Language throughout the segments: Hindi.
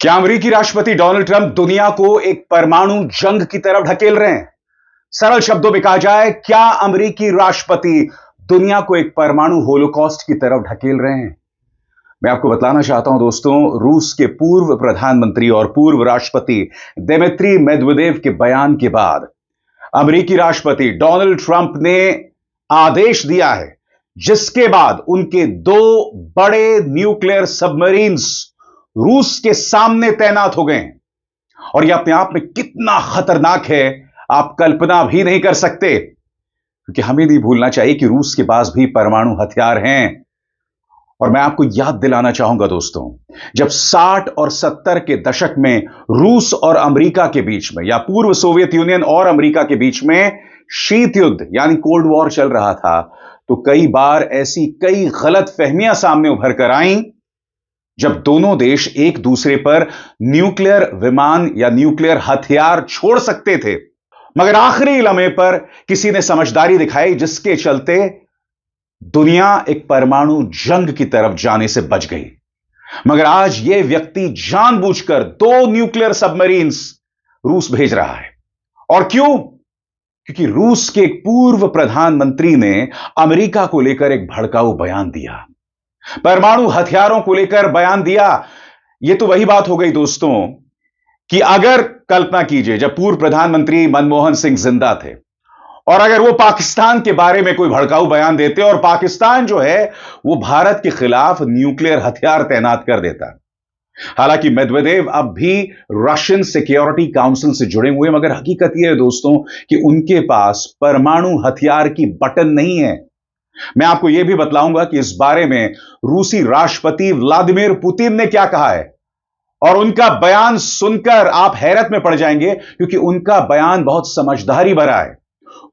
क्या अमेरिकी राष्ट्रपति डोनाल्ड ट्रंप दुनिया को एक परमाणु जंग की तरफ ढकेल रहे हैं? सरल शब्दों में कहा जाए, क्या अमेरिकी राष्ट्रपति दुनिया को एक परमाणु होलोकॉस्ट की तरफ ढकेल रहे हैं? मैं आपको बताना चाहता हूं दोस्तों, रूस के पूर्व प्रधानमंत्री और पूर्व राष्ट्रपति दिमित्री मेदवेदेव के बयान के बाद अमेरिकी राष्ट्रपति डोनाल्ड ट्रंप ने आदेश दिया है, जिसके बाद उनके दो बड़े न्यूक्लियर सबमरीन्स रूस के सामने तैनात हो गए हैं। और यह अपने आप में कितना खतरनाक है, आप कल्पना भी नहीं कर सकते, क्योंकि हमें नहीं भूलना चाहिए कि रूस के पास भी परमाणु हथियार हैं। और मैं आपको याद दिलाना चाहूंगा दोस्तों, जब 60 और 70 के दशक में रूस और अमेरिका के बीच में, या पूर्व सोवियत यूनियन और अमेरिका के बीच में शीत युद्ध यानी कोल्ड वॉर चल रहा था, तो कई बार ऐसी कई गलत फहमियां सामने उभर कर आईं, जब दोनों देश एक दूसरे पर न्यूक्लियर विमान या न्यूक्लियर हथियार छोड़ सकते थे, मगर आखिरी लम्हे पर किसी ने समझदारी दिखाई, जिसके चलते दुनिया एक परमाणु जंग की तरफ जाने से बच गई। मगर आज यह व्यक्ति जानबूझकर 2 न्यूक्लियर सबमरीन्स रूस भेज रहा है। और क्यों? क्योंकि रूस के एक पूर्व प्रधानमंत्री ने अमेरिका को लेकर एक भड़काऊ बयान दिया, परमाणु हथियारों को लेकर बयान दिया। यह तो वही बात हो गई दोस्तों कि अगर कल्पना कीजिए, जब पूर्व प्रधानमंत्री मनमोहन सिंह जिंदा थे और अगर वो पाकिस्तान के बारे में कोई भड़काऊ बयान देते और पाकिस्तान जो है वो भारत के खिलाफ न्यूक्लियर हथियार तैनात कर देता। हालांकि मेदवेदेव अब भी रशियन सिक्योरिटी काउंसिल से जुड़े हुए, मगर हकीकत यह है दोस्तों कि उनके पास परमाणु हथियार की बटन नहीं है। मैं आपको यह भी बतलाऊंगा कि इस बारे में रूसी राष्ट्रपति व्लादिमीर पुतिन ने क्या कहा है, और उनका बयान सुनकर आप हैरत में पड़ जाएंगे, क्योंकि उनका बयान बहुत समझदारी भरा है।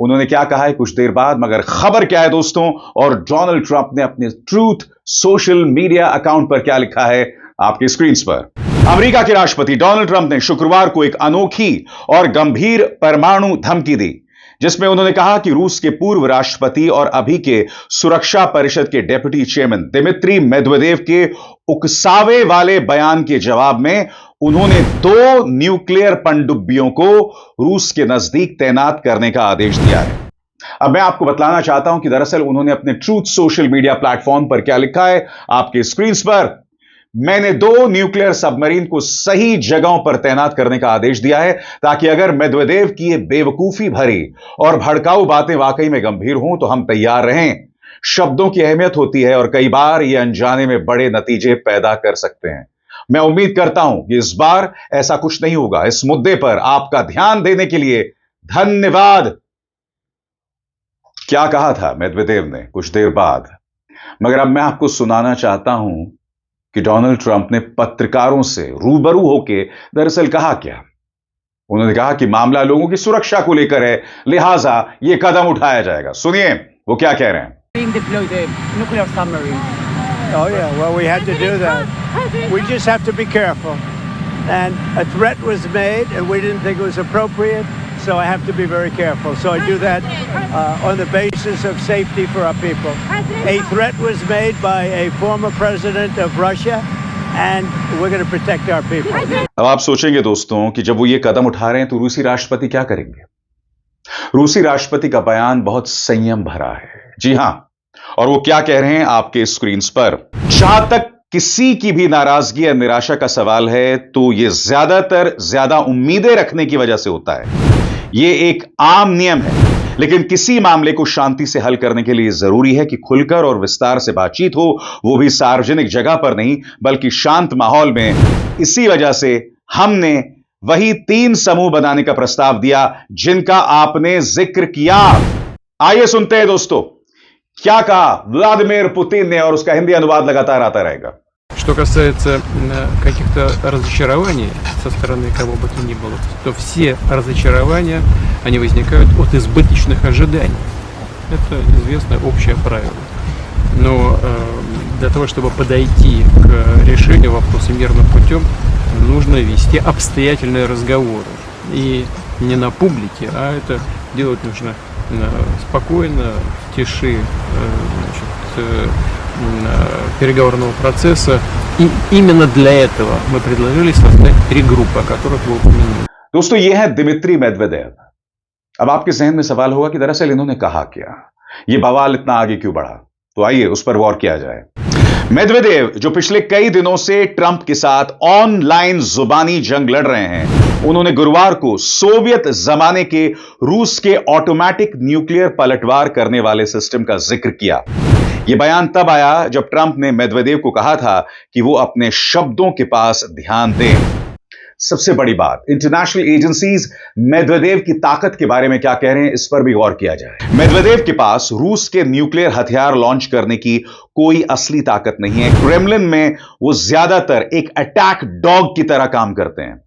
उन्होंने क्या कहा है कुछ देर बाद, मगर खबर क्या है दोस्तों, और डोनाल्ड ट्रंप ने अपने ट्रूथ सोशल मीडिया अकाउंट पर क्या लिखा है आपकी स्क्रीन पर। अमेरिका के राष्ट्रपति डोनाल्ड ट्रंप ने शुक्रवार को एक अनोखी और गंभीर परमाणु धमकी दी, जिसमें उन्होंने कहा कि रूस के पूर्व राष्ट्रपति और अभी के सुरक्षा परिषद के डेप्यूटी चेयरमैन दिमित्री मेदवेदेव के उकसावे वाले बयान के जवाब में उन्होंने 2 न्यूक्लियर पनडुब्बियों को रूस के नजदीक तैनात करने का आदेश दिया है। अब मैं आपको बतलाना चाहता हूं कि दरअसल उन्होंने अपने ट्रूथ सोशल मीडिया प्लेटफॉर्म पर क्या लिखा है आपके स्क्रीन पर। मैंने 2 न्यूक्लियर सबमरीन को सही जगहों पर तैनात करने का आदेश दिया है, ताकि अगर मेदवेदेव की ये बेवकूफी भरी और भड़काऊ बातें वाकई में गंभीर हों तो हम तैयार रहें। शब्दों की अहमियत होती है और कई बार ये अनजाने में बड़े नतीजे पैदा कर सकते हैं। मैं उम्मीद करता हूं कि इस बार ऐसा कुछ नहीं होगा। इस मुद्दे पर आपका ध्यान देने के लिए धन्यवाद। क्या कहा था मेदवेदेव ने कुछ देर बाद, मगर अब मैं आपको सुनाना चाहता हूं कि डोनाल्ड ट्रंप ने पत्रकारों से रूबरू होकर दरअसल कहा क्या। उन्होंने कहा कि मामला लोगों की सुरक्षा को लेकर है, लिहाजा यह कदम उठाया जाएगा। सुनिए वो क्या कह रहे हैं। Oh yeah, well we had to do that. We just have to be careful. And a threat was made and we didn't think it was appropriate, so I have to be very careful. So I do that on the basis of safety for our people. A threat was made by a former president of Russia and we're going to protect our people. अब आप सोचेंगे दोस्तों कि जब वो ये कदम उठा रहे हैं तो रूसी राष्ट्रपति क्या करेंगे। रूसी राष्ट्रपति का बयान बहुत संयम भरा है, जी हां, और वो क्या कह रहे हैं आपके स्क्रीन पर। जहां तक किसी की भी नाराजगी या निराशा का सवाल है, तो यह ज्यादातर ज्यादा उम्मीदें रखने की वजह से होता है। यह एक आम नियम है, लेकिन किसी मामले को शांति से हल करने के लिए जरूरी है कि खुलकर और विस्तार से बातचीत हो, वो भी सार्वजनिक जगह पर नहीं बल्कि शांत माहौल में। इसी वजह से हमने वही 3 समूह बनाने का प्रस्ताव दिया जिनका आपने जिक्र किया। आइए सुनते हैं दोस्तों क्या कहा व्लादिमीर पुतिन ने, और उसका हिंदी अनुवाद लगातार आता रहेगा। Что касается каких-то разочарований со стороны кого бы то ни было, то все разочарования, они возникают от избыточных ожиданий. Это известное общее правило. Но для того, чтобы подойти к решению вопроса мирным путем, нужно вести обстоятельные разговоры. И не на публике, а это делать нужно спокойно, в тиши, значит, переговорного процесса. И именно для этого мы предложили создать 3 группы, о которых вы упомянули. दोस्तों ये है दिमित्री मेदवेदेव। अब आपके जहन में सवाल होगा कि दरअसल इन्होंने कहा क्या, ये बवाल इतना आगे क्यों बढ़ा। तो आइए उस पर गौर किया जाए। मेदवेदेव जो पिछले कई दिनों से ट्रंप के साथ ऑनलाइन जुबानी जंग लड़ रहे हैं, उन्होंने गुरुवार को सोवियत जमाने के रूस के ऑटोमेटिक न्यूक्लियर पलटवार करने वाले सिस्टम का जिक्र किया। यह बयान तब आया जब ट्रंप ने मेदवेदेव को कहा था कि वो अपने शब्दों के पास ध्यान दें। सबसे बड़ी बात, इंटरनेशनल एजेंसीज मेदवेदेव की ताकत के बारे में क्या कह रहे हैं, इस पर भी गौर किया जाए। मेदवेदेव के पास रूस के न्यूक्लियर हथियार लॉन्च करने की कोई असली ताकत नहीं है। क्रेमलिन में वो ज्यादातर एक अटैक डॉग की तरह काम करते हैं,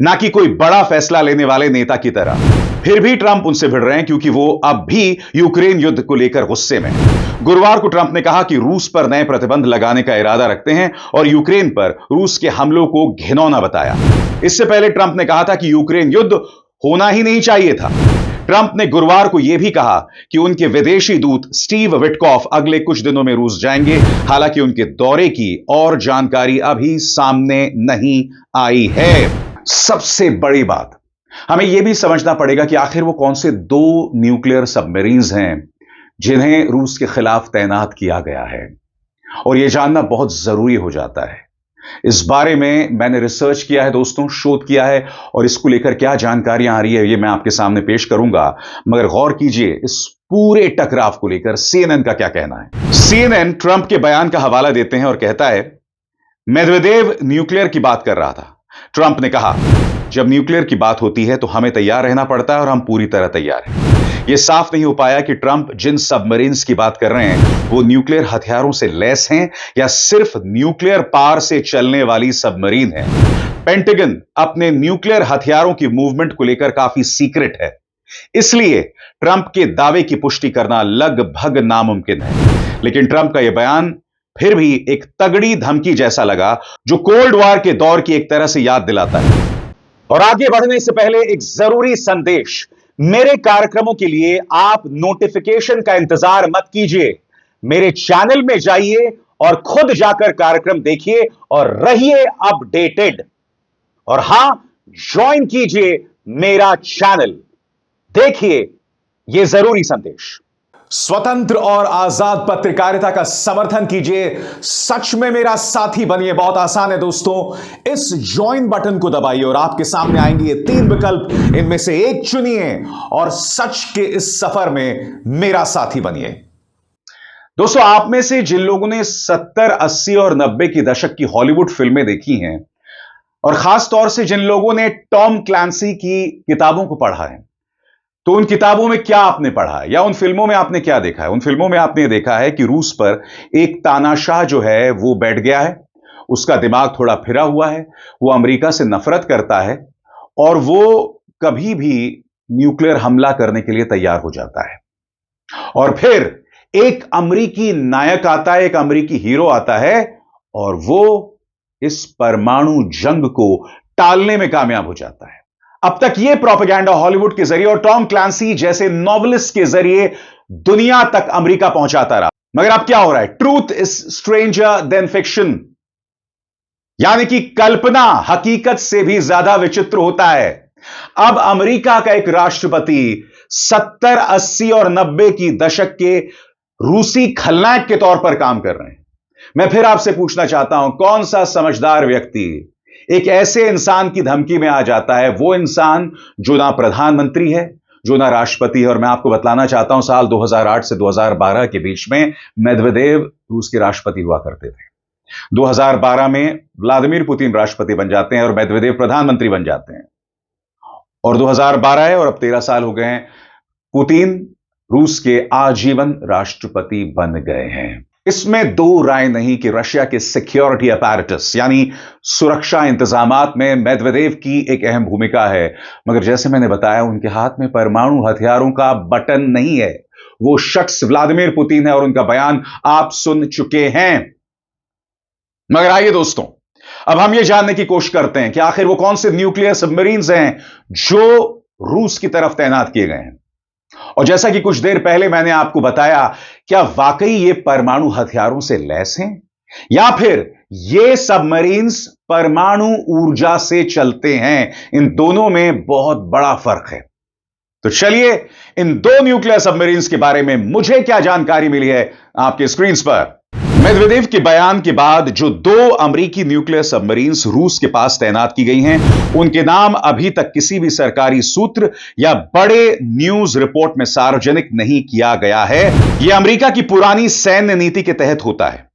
ना कि कोई बड़ा फैसला लेने वाले नेता की तरह। फिर भी ट्रंप उनसे भिड़ रहे हैं क्योंकि वो अब भी यूक्रेन युद्ध को लेकर गुस्से में हैं। गुरुवार को ट्रंप ने कहा कि रूस पर नए प्रतिबंध लगाने का इरादा रखते हैं और यूक्रेन पर रूस के हमलों को घिनौना बताया। इससे पहले ट्रंप ने कहा था कि यूक्रेन युद्ध होना ही नहीं चाहिए था। ट्रंप ने गुरुवार को यह भी कहा कि उनके विदेशी दूत स्टीव विटकॉफ अगले कुछ दिनों में रूस जाएंगे। हालांकि उनके दौरे की और जानकारी अभी सामने नहीं आई है। सबसे बड़ी बात, हमें यह भी समझना पड़ेगा कि आखिर वो कौन से 2 न्यूक्लियर सबमरीन्स हैं जिन्हें रूस के खिलाफ तैनात किया गया है, और यह जानना बहुत जरूरी हो जाता है। इस बारे में मैंने रिसर्च किया है दोस्तों, शोध किया है, और इसको लेकर क्या जानकारियां आ रही है ये मैं आपके सामने पेश करूंगा। मगर गौर कीजिए इस पूरे टकराव को लेकर CNN का क्या कहना है। CNN ट्रंप के बयान का हवाला देते हैं और कहता है, मेदवेदेव न्यूक्लियर की बात कर रहा था। ट्रंप ने कहा, जब न्यूक्लियर की बात होती है तो हमें तैयार रहना पड़ता है और हम पूरी तरह तैयार हैं। यह साफ नहीं हो पाया कि ट्रंप जिन सबमरीन्स की बात कर रहे हैं वो न्यूक्लियर हथियारों से लैस हैं या सिर्फ न्यूक्लियर पावर से चलने वाली सबमरीन है। पेंटागन अपने न्यूक्लियर हथियारों की मूवमेंट को लेकर काफी सीक्रेट है, इसलिए ट्रंप के दावे की पुष्टि करना लगभग नामुमकिन है। लेकिन ट्रंप का यह बयान फिर भी एक तगड़ी धमकी जैसा लगा, जो कोल्ड वॉर के दौर की एक तरह से याद दिलाता है। और आगे बढ़ने से पहले एक जरूरी संदेश, मेरे कार्यक्रमों के लिए आप नोटिफिकेशन का इंतजार मत कीजिए। मेरे चैनल में जाइए और खुद जाकर कार्यक्रम देखिए और रहिए अपडेटेड। और हां, ज्वाइन कीजिए मेरा चैनल। देखिए यह जरूरी संदेश। स्वतंत्र और आजाद पत्रकारिता का समर्थन कीजिए, सच में मेरा साथी बनिए। बहुत आसान है दोस्तों, इस ज्वाइन बटन को दबाइए और आपके सामने आएंगे ये 3 विकल्प, इनमें से एक चुनिए और सच के इस सफर में मेरा साथी बनिए। दोस्तों, आप में से जिन लोगों ने 70, 80 और 90 की दशक की हॉलीवुड फिल्में देखी हैं, और खास तौर से जिन लोगों ने टॉम क्लैंसी की किताबों को पढ़ा है, तो उन किताबों में क्या आपने पढ़ा है या उन फिल्मों में आपने क्या देखा है? उन फिल्मों में आपने देखा है कि रूस पर एक तानाशाह जो है वो बैठ गया है, उसका दिमाग थोड़ा फिरा हुआ है, वो अमेरिका से नफरत करता है और वो कभी भी न्यूक्लियर हमला करने के लिए तैयार हो जाता है। और फिर एक अमेरिकी नायक आता है, एक अमेरिकी हीरो आता है और वो इस परमाणु जंग को टालने में कामयाब हो जाता है। अब तक यह प्रोपेगेंडा हॉलीवुड के जरिए और टॉम क्लैंसी जैसे नॉवेलिस्ट के जरिए दुनिया तक अमेरिका पहुंचाता रहा। मगर अब क्या हो रहा है? Truth is stranger then fiction, यानी कि कल्पना हकीकत से भी ज्यादा विचित्र होता है। अब अमेरिका का एक राष्ट्रपति 70, 80 और 90 की दशक के रूसी खलनायक के तौर पर काम कर रहे हैं। मैं फिर आपसे पूछना चाहता हूं, कौन सा समझदार व्यक्ति एक ऐसे इंसान की धमकी में आ जाता है? वो इंसान जो ना प्रधानमंत्री है, जो ना राष्ट्रपति है। और मैं आपको बतलाना चाहता हूं, साल 2008 से 2012 के बीच में मेदवेदेव रूस के राष्ट्रपति हुआ करते थे। 2012 में व्लादिमीर पुतिन राष्ट्रपति बन जाते हैं और मेदवेदेव प्रधानमंत्री बन जाते हैं। और 2012 है और अब 13 साल हो गए हैं, पुतिन रूस के आजीवन राष्ट्रपति बन गए हैं। इसमें दो राय नहीं कि रशिया के सिक्योरिटी अपैरेटस यानी सुरक्षा इंतजामात में मेदवेदेव की एक अहम भूमिका है। मगर जैसे मैंने बताया, उनके हाथ में परमाणु हथियारों का बटन नहीं है। वो शख्स व्लादिमीर पुतिन है और उनका बयान आप सुन चुके हैं। मगर आइए दोस्तों, अब हम ये जानने की कोशिश करते हैं कि आखिर वो कौन से न्यूक्लियर सबमरीन्स हैं जो रूस की तरफ तैनात किए गए हैं। और जैसा कि कुछ देर पहले मैंने आपको बताया, क्या वाकई ये परमाणु हथियारों से लैस हैं या फिर ये सबमरीन्स परमाणु ऊर्जा से चलते हैं? इन दोनों में बहुत बड़ा फर्क है। तो चलिए इन दो न्यूक्लियर सबमरीन्स के बारे में मुझे क्या जानकारी मिली है आपके स्क्रीन पर। मेदवेदेव के बयान के बाद जो दो अमेरिकी न्यूक्लियर सबमरीन्स रूस के पास तैनात की गई हैं, उनके नाम अभी तक किसी भी सरकारी सूत्र या बड़े न्यूज रिपोर्ट में सार्वजनिक नहीं किया गया है। यह अमेरिका की पुरानी सैन्य नीति के तहत होता है।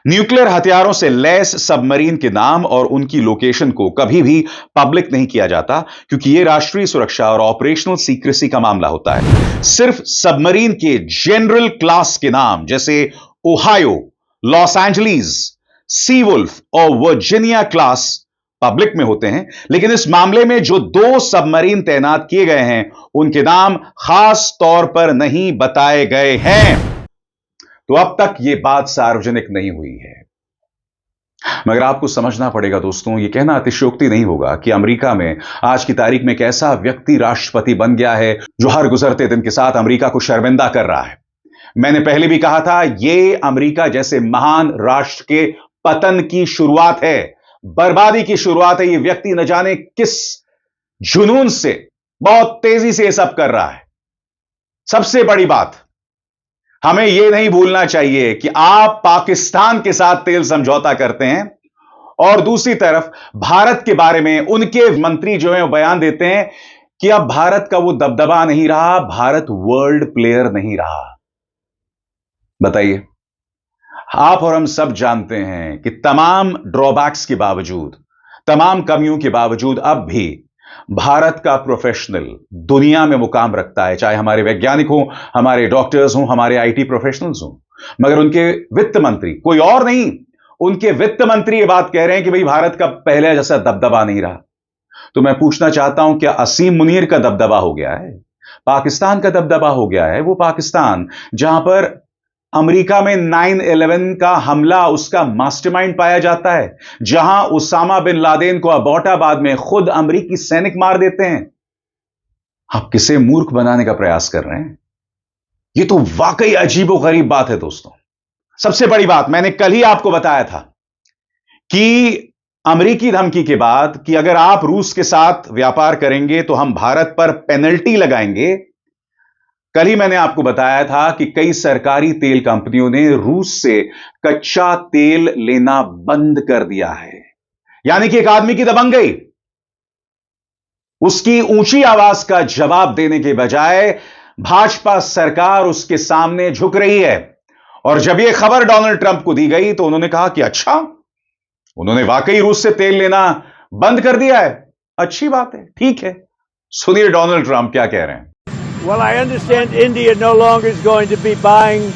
न्यूक्लियर हथियारों से लैस सबमरीन के नाम और उनकी लोकेशन को कभी भी पब्लिक नहीं किया जाता, क्योंकि यह राष्ट्रीय सुरक्षा और ऑपरेशनल सीक्रेसी का मामला होता है। सिर्फ सबमरीन के जनरल क्लास के नाम जैसे ओहायो, लॉस एंजलिस, सीवुल्फ और वर्जीनिया क्लास पब्लिक में होते हैं, लेकिन इस मामले में जो दो सबमरीन तैनात किए गए हैं उनके नाम खास तौर पर नहीं बताए गए हैं। तो अब तक यह बात सार्वजनिक नहीं हुई है। मगर आपको समझना पड़ेगा दोस्तों, यह कहना अतिशयोक्ति नहीं होगा कि अमेरिका में आज की तारीख में एक ऐसा व्यक्ति राष्ट्रपति बन गया है जो हर गुजरते दिन के साथ अमेरिका को शर्मिंदा कर रहा है। मैंने पहले भी कहा था, यह अमेरिका जैसे महान राष्ट्र के पतन की शुरुआत है, बर्बादी की शुरुआत है। यह व्यक्ति न जाने किस जुनून से बहुत तेजी से यह सब कर रहा है। सबसे बड़ी बात, हमें यह नहीं भूलना चाहिए कि आप पाकिस्तान के साथ तेल समझौता करते हैं और दूसरी तरफ भारत के बारे में उनके मंत्री जो हैं वो बयान देते हैं कि अब भारत का वो दबदबा नहीं रहा, भारत वर्ल्ड प्लेयर नहीं रहा। बताइए, आप और हम सब जानते हैं कि तमाम ड्रॉबैक्स के बावजूद, तमाम कमियों के बावजूद अब भी भारत का प्रोफेशनल दुनिया में मुकाम रखता है, चाहे हमारे वैज्ञानिक हों, हमारे डॉक्टर्स हों, हमारे आईटी प्रोफेशनल्स हों। मगर उनके वित्त मंत्री, कोई और नहीं, उनके वित्त मंत्री ये बात कह रहे हैं कि भाई भारत का पहले जैसा दबदबा नहीं रहा। तो मैं पूछना चाहता हूं, क्या असीम मुनीर का दबदबा हो गया है? पाकिस्तान का दबदबा हो गया है? वो पाकिस्तान जहां पर अमेरिका में 9/11 का हमला उसका मास्टरमाइंड पाया जाता है, जहां उसामा बिन लादेन को अबोटाबाद में खुद अमेरिकी सैनिक मार देते हैं। आप किसे मूर्ख बनाने का प्रयास कर रहे हैं? यह तो वाकई अजीबोगरीब बात है दोस्तों। सबसे बड़ी बात, मैंने कल ही आपको बताया था कि अमेरिकी धमकी के बाद कि अगर आप रूस के साथ व्यापार करेंगे तो हम भारत पर पेनल्टी लगाएंगे। कल ही मैंने आपको बताया था कि कई सरकारी तेल कंपनियों ने रूस से कच्चा तेल लेना बंद कर दिया है। यानी कि एक आदमी की दबंग गई, उसकी ऊंची आवाज का जवाब देने के बजाय भाजपा सरकार उसके सामने झुक रही है। और जब यह खबर डोनाल्ड ट्रंप को दी गई तो उन्होंने कहा कि अच्छा, उन्होंने वाकई रूस से तेल लेना बंद कर दिया है। अच्छी बात है, ठीक है। सुनिए डोनाल्ड ट्रंप क्या कह रहे हैं। Well, I understand India no longer is going to be buying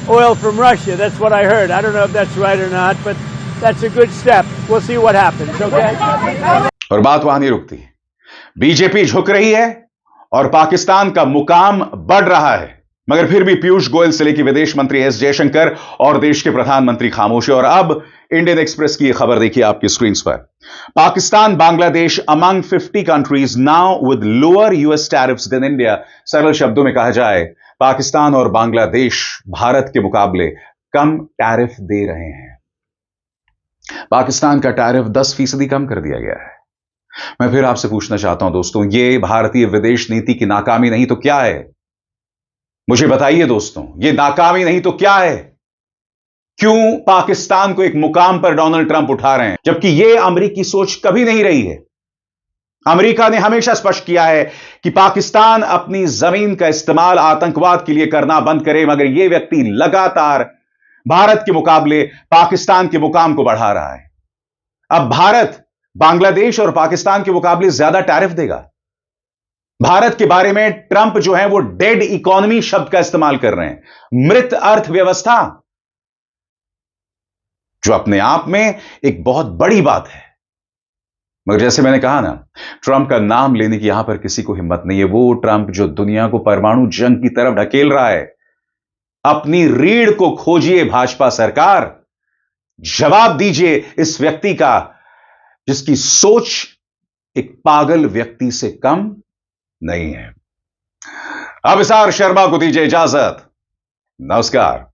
oil from Russia. That's what I heard. I don't know if that's right or not, but that's a good step. We'll see what happens, okay? और बात वहां नहीं रुकती। बीजेपी झुक रही है और पाकिस्तान का मुकाम बढ़ रहा है, मगर फिर भी पीयूष गोयल से लेकर विदेश मंत्री एस जयशंकर और देश के प्रधानमंत्री खामोश है। और अब इंडियन एक्सप्रेस की यह खबर देखिए आपकी स्क्रीन पर। Pakistan, Bangladesh among 50 countries now with lower US tariffs than India. सरल शब्दों में कहा जाए, पाकिस्तान और बांग्लादेश भारत के मुकाबले कम टैरिफ दे रहे हैं। पाकिस्तान का टैरिफ 10% कम कर दिया गया है। मैं फिर आपसे पूछना चाहता हूं दोस्तों, यह भारतीय विदेश नीति की नाकामी नहीं तो क्या है? मुझे बताइए दोस्तों, यह नाकामी नहीं तो क्या है? क्यों पाकिस्तान को एक मुकाम पर डोनाल्ड ट्रंप उठा रहे हैं, जबकि यह अमेरिकी सोच कभी नहीं रही है। अमेरिका ने हमेशा स्पष्ट किया है कि पाकिस्तान अपनी जमीन का इस्तेमाल आतंकवाद के लिए करना बंद करे, मगर यह व्यक्ति लगातार भारत के मुकाबले पाकिस्तान के मुकाम को बढ़ा रहा है। अब भारत बांग्लादेश और पाकिस्तान के मुकाबले ज्यादा टैरिफ देगा। भारत के बारे में ट्रंप जो है वो डेड इकोनॉमी शब्द का इस्तेमाल कर रहे हैं, मृत अर्थव्यवस्था, जो अपने आप में एक बहुत बड़ी बात है। मगर जैसे मैंने कहा ना, ट्रंप का नाम लेने की यहां पर किसी को हिम्मत नहीं है। वो ट्रंप जो दुनिया को परमाणु जंग की तरफ ढकेल रहा है। अपनी रीढ़ को खोजिए भाजपा सरकार, जवाब दीजिए इस व्यक्ति का जिसकी सोच एक पागल व्यक्ति से कम नहीं है। अभिसार शर्मा को दीजिए इजाजत। नमस्कार।